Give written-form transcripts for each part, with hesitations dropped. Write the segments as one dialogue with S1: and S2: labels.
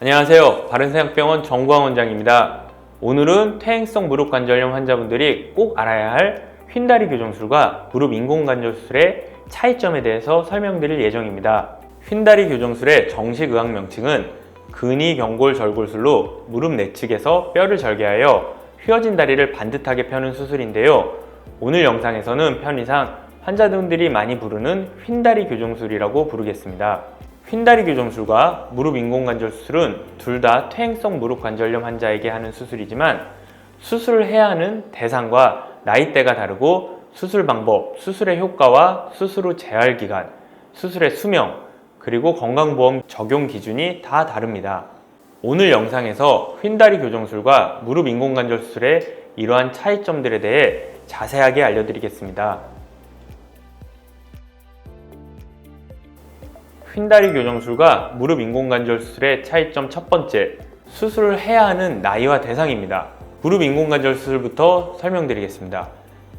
S1: 안녕하세요. 바른생각병원 정광 원장입니다. 오늘은 퇴행성 무릎 관절염 환자분들이 꼭 알아야 할 휜다리 교정술과 무릎 인공관절술의 차이점에 대해서 설명드릴 예정입니다. 휜다리 교정술의 정식 의학 명칭은 근위경골절골술로 무릎 내측에서 뼈를 절개하여 휘어진 다리를 반듯하게 펴는 수술인데요. 오늘 영상에서는 편의상 환자분들이 많이 부르는 휜다리 교정술이라고 부르겠습니다. 휜다리 교정술과 무릎 인공관절 수술은 둘 다 퇴행성 무릎 관절염 환자에게 하는 수술이지만 수술을 해야 하는 대상과 나이대가 다르고 수술 방법, 수술의 효과와 수술 후 재활 기간, 수술의 수명, 그리고 건강보험 적용 기준이 다 다릅니다. 오늘 영상에서 휜다리 교정술과 무릎 인공관절 수술의 이러한 차이점들에 대해 자세하게 알려드리겠습니다. 휜다리 교정술과 무릎 인공관절 수술의 차이점 첫 번째, 수술을 해야 하는 나이와 대상입니다. 무릎 인공관절 수술부터 설명드리겠습니다.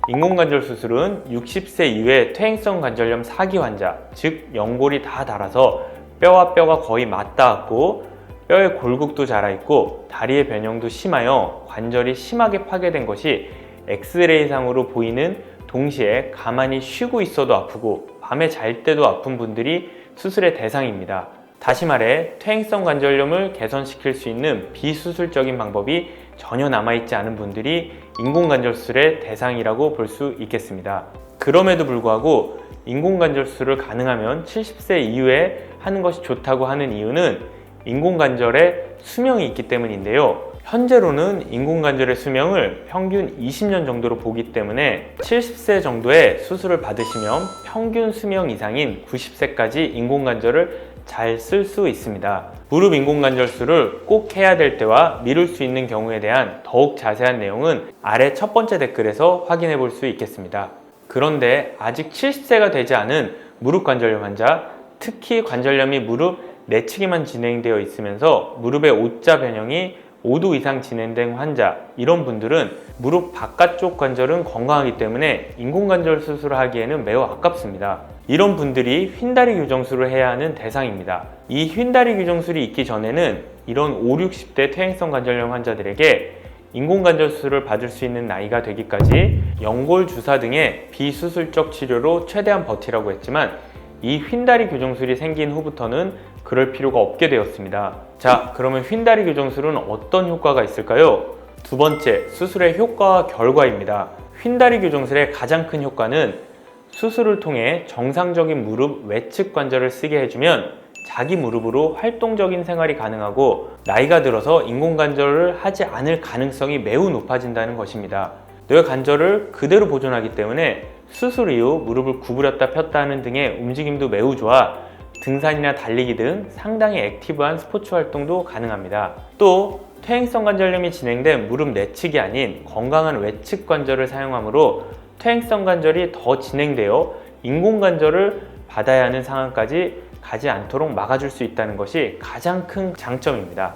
S1: 인공관절 수술은 60세 이후의 퇴행성 관절염 4기 환자, 즉 연골이 다 닳아서 뼈와 뼈가 거의 맞닿았고 뼈의 골격도 자라있고 다리의 변형도 심하여 관절이 심하게 파괴된 것이 엑스레이상으로 보이는 동시에 가만히 쉬고 있어도 아프고 밤에 잘 때도 아픈 분들이 수술의 대상입니다. 다시 말해 퇴행성 관절염을 개선시킬 수 있는 비수술적인 방법이 전혀 남아있지 않은 분들이 인공관절 수술의 대상이라고 볼 수 있겠습니다. 그럼에도 불구하고 인공관절 수술을 가능하면 70세 이후에 하는 것이 좋다고 하는 이유는 인공관절의 수명이 있기 때문인데요. 현재로는 인공관절의 수명을 평균 20년 정도로 보기 때문에 70세 정도의 수술을 받으시면 평균 수명 이상인 90세까지 인공관절을 잘 쓸 수 있습니다. 무릎 인공관절 수술을 꼭 해야 될 때와 미룰 수 있는 경우에 대한 더욱 자세한 내용은 아래 첫 번째 댓글에서 확인해 볼 수 있겠습니다. 그런데 아직 70세가 되지 않은 무릎 관절염 환자, 특히 관절염이 무릎 내측에만 진행되어 있으면서 무릎의 O자 변형이 5도 이상 진행된 환자, 이런 분들은 무릎 바깥쪽 관절은 건강하기 때문에 인공관절 수술을 하기에는 매우 아깝습니다. 이런 분들이 휜다리 교정술을 해야 하는 대상입니다. 이 휜다리 교정술이 있기 전에는 이런 5, 60대 퇴행성 관절염 환자들에게 인공관절 수술을 받을 수 있는 나이가 되기까지 연골 주사 등의 비수술적 치료로 최대한 버티라고 했지만 이 휜다리 교정술이 생긴 후부터는 그럴 필요가 없게 되었습니다. 자, 그러면 휜다리 교정술은 어떤 효과가 있을까요? 두 번째, 수술의 효과와 결과입니다. 휜다리 교정술의 가장 큰 효과는 수술을 통해 정상적인 무릎 외측 관절을 쓰게 해주면 자기 무릎으로 활동적인 생활이 가능하고 나이가 들어서 인공관절을 하지 않을 가능성이 매우 높아진다는 것입니다. 뇌 관절을 그대로 보존하기 때문에 수술 이후 무릎을 구부렸다 폈다 하는 등의 움직임도 매우 좋아 등산이나 달리기 등 상당히 액티브한 스포츠 활동도 가능합니다. 또 퇴행성 관절염이 진행된 무릎 내측이 아닌 건강한 외측 관절을 사용하므로 퇴행성 관절이 더 진행되어 인공관절을 받아야 하는 상황까지 가지 않도록 막아줄 수 있다는 것이 가장 큰 장점입니다.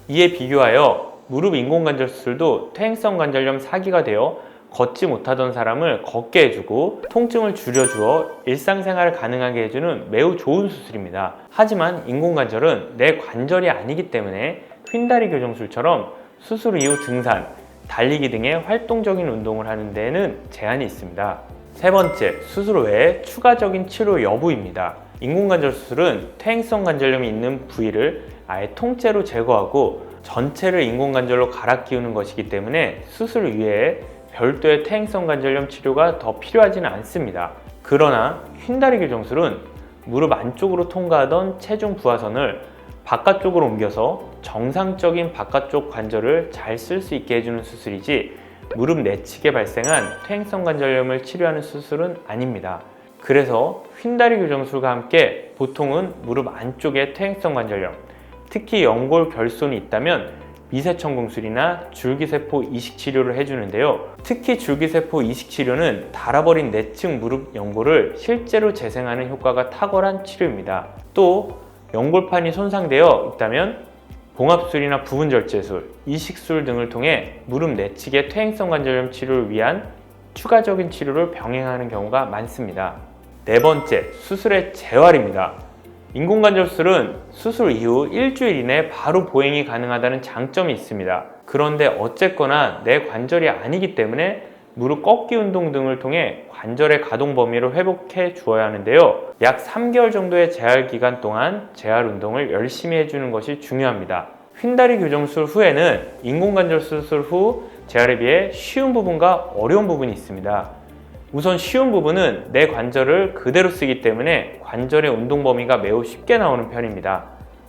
S1: 이에 비교하여 무릎 인공관절 수술도 퇴행성 관절염 4기가 되어 걷지 못하던 사람을 걷게 해주고 통증을 줄여주어 일상생활을 가능하게 해주는 매우 좋은 수술입니다. 하지만 인공관절은 내 관절이 아니기 때문에 휜다리 교정술처럼 수술 이후 등산, 달리기 등의 활동적인 운동을 하는 데에는 제한이 있습니다. 세 번째, 수술 외에 추가적인 치료 여부입니다. 인공관절 수술은 퇴행성 관절염이 있는 부위를 아예 통째로 제거하고 전체를 인공관절로 갈아 끼우는 것이기 때문에 수술 이외에 별도의 퇴행성 관절염 치료가 더 필요하지는 않습니다. 그러나 휜다리 교정술은 무릎 안쪽으로 통과하던 체중 부하선을 바깥쪽으로 옮겨서 정상적인 바깥쪽 관절을 잘 쓸 수 있게 해주는 수술이지 무릎 내측에 발생한 퇴행성 관절염을 치료하는 수술은 아닙니다. 그래서 휜다리 교정술과 함께 보통은 무릎 안쪽에 퇴행성 관절염, 특히 연골 결손이 있다면 미세천공술이나 줄기세포 이식 치료를 해주는데요. 특히 줄기세포 이식 치료는 닳아버린 내측 무릎 연골을 실제로 재생하는 효과가 탁월한 치료입니다. 또 연골판이 손상되어 있다면 봉합술이나 부분절제술, 이식술 등을 통해 무릎 내측의 퇴행성 관절염 치료를 위한 추가적인 치료를 병행하는 경우가 많습니다. 네 번째, 수술의 재활입니다. 인공관절술은 수술 이후 일주일 이내에 바로 보행이 가능하다는 장점이 있습니다. 그런데 어쨌거나 내 관절이 아니기 때문에 무릎 꺾기 운동 등을 통해 관절의 가동 범위를 회복해 주어야 하는데요. 약 3개월 정도의 재활 기간 동안 재활 운동을 열심히 해주는 것이 중요합니다. 휜다리 교정술 후에는 인공관절 수술 후 재활에 비해 쉬운 부분과 어려운 부분이 있습니다. 우선 쉬운 부분은 내 관절을 그대로 쓰기 때문에 관절의 운동 범위가 매우 쉽게 나오는 편입니다.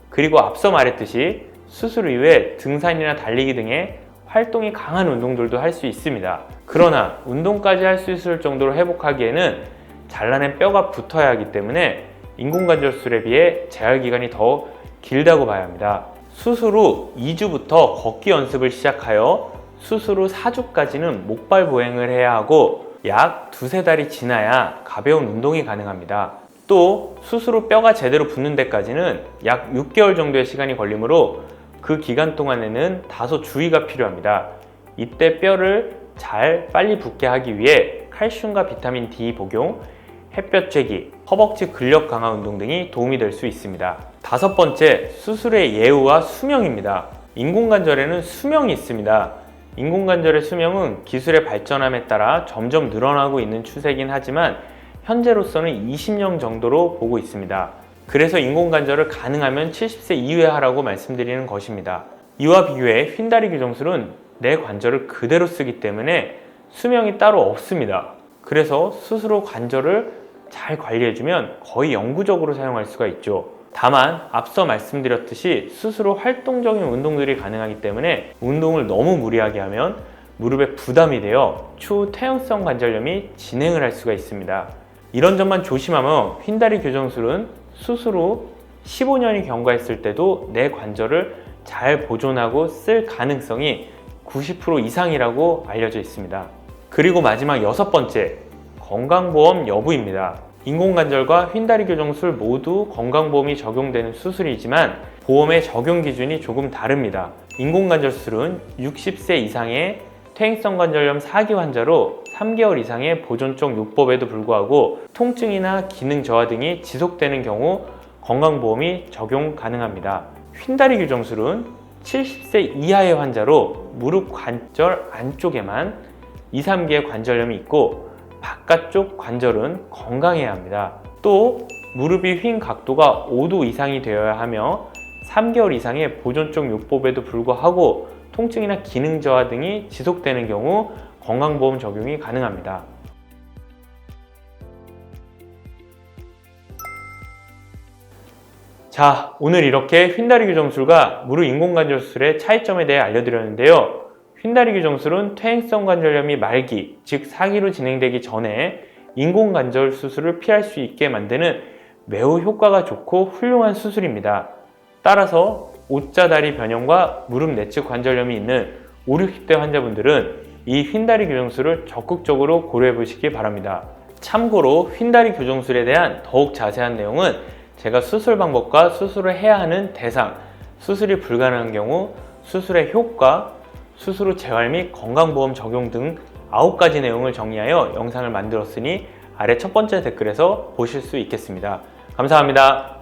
S1: 그리고 앞서 말했듯이 수술 이후에 등산이나 달리기 등의 활동이 강한 운동들도 할 수 있습니다. 그러나 운동까지 할 수 있을 정도로 회복하기에는 잘라낸 뼈가 붙어야 하기 때문에 인공관절술에 비해 재활 기간이 더 길다고 봐야 합니다. 수술 후 2주부터 걷기 연습을 시작하여 수술 후 4주까지는 목발 보행을 해야 하고 약 두세 달이 지나야 가벼운 운동이 가능합니다. 또 수술 후 뼈가 제대로 붙는 데까지는 약 6개월 정도의 시간이 걸리므로 그 기간 동안에는 다소 주의가 필요합니다. 이때 뼈를 빨리 붙게 하기 위해 칼슘과 비타민 D 복용, 햇볕 쬐기, 허벅지 근력 강화 운동 등이 도움이 될 수 있습니다. 5번째, 수술의 예후와 수명입니다. 인공관절에는 수명이 있습니다. 인공관절의 수명은 기술의 발전함에 따라 점점 늘어나고 있는 추세이긴 하지만 현재로서는 20년 정도로 보고 있습니다. 그래서 인공관절을 가능하면 70세 이후에 하라고 말씀드리는 것입니다. 이와 비교해 휜다리 교정술은 내 관절을 그대로 쓰기 때문에 수명이 따로 없습니다. 그래서 수술 후 관절을 잘 관리해주면 거의 영구적으로 사용할 수가 있죠. 다만 앞서 말씀드렸듯이 수술 후 활동적인 운동들이 가능하기 때문에 운동을 너무 무리하게 하면 무릎에 부담이 되어 추후 퇴행성 관절염이 진행을 할 수가 있습니다. 이런 점만 조심하면 휜다리 교정술은 수술 후 15년이 경과했을 때도 내 관절을 잘 보존하고 쓸 가능성이 90% 이상이라고 알려져 있습니다. 그리고 마지막 6번째, 건강보험 여부입니다. 인공관절과 휜다리 교정술 모두 건강보험이 적용되는 수술이지만 보험의 적용 기준이 조금 다릅니다. 인공관절술은 60세 이상의 퇴행성 관절염 4기 환자로 3개월 이상의 보존적 요법에도 불구하고 통증이나 기능 저하 등이 지속되는 경우 건강보험이 적용 가능합니다. 휜다리 교정술은 70세 이하의 환자로 무릎 관절 안쪽에만 2, 3개의 관절염이 있고 바깥쪽 관절은 건강해야 합니다. 또 무릎이 휜 각도가 5도 이상이 되어야 하며 3개월 이상의 보존적 요법에도 불구하고 통증이나 기능 저하 등이 지속되는 경우 건강보험 적용이 가능합니다. 자, 오늘 이렇게 휜다리 교정술과 무릎 인공관절술의 차이점에 대해 알려드렸는데요. 휜다리 교정술은 퇴행성 관절염이 말기, 즉 4기로 진행되기 전에 인공관절 수술을 피할 수 있게 만드는 매우 효과가 좋고 훌륭한 수술입니다. 따라서 옷자다리 변형과 무릎 내측 관절염이 있는 5, 60대 환자분들은 이 휜다리 교정술을 적극적으로 고려해 보시기 바랍니다. 참고로 휜다리 교정술에 대한 더욱 자세한 내용은 제가 수술 방법과 수술을 해야 하는 대상, 수술이 불가능한 경우, 수술의 효과, 수술 후 재활 및 건강보험 적용 등 9가지 내용을 정리하여 영상을 만들었으니 아래 첫 번째 댓글에서 보실 수 있겠습니다. 감사합니다.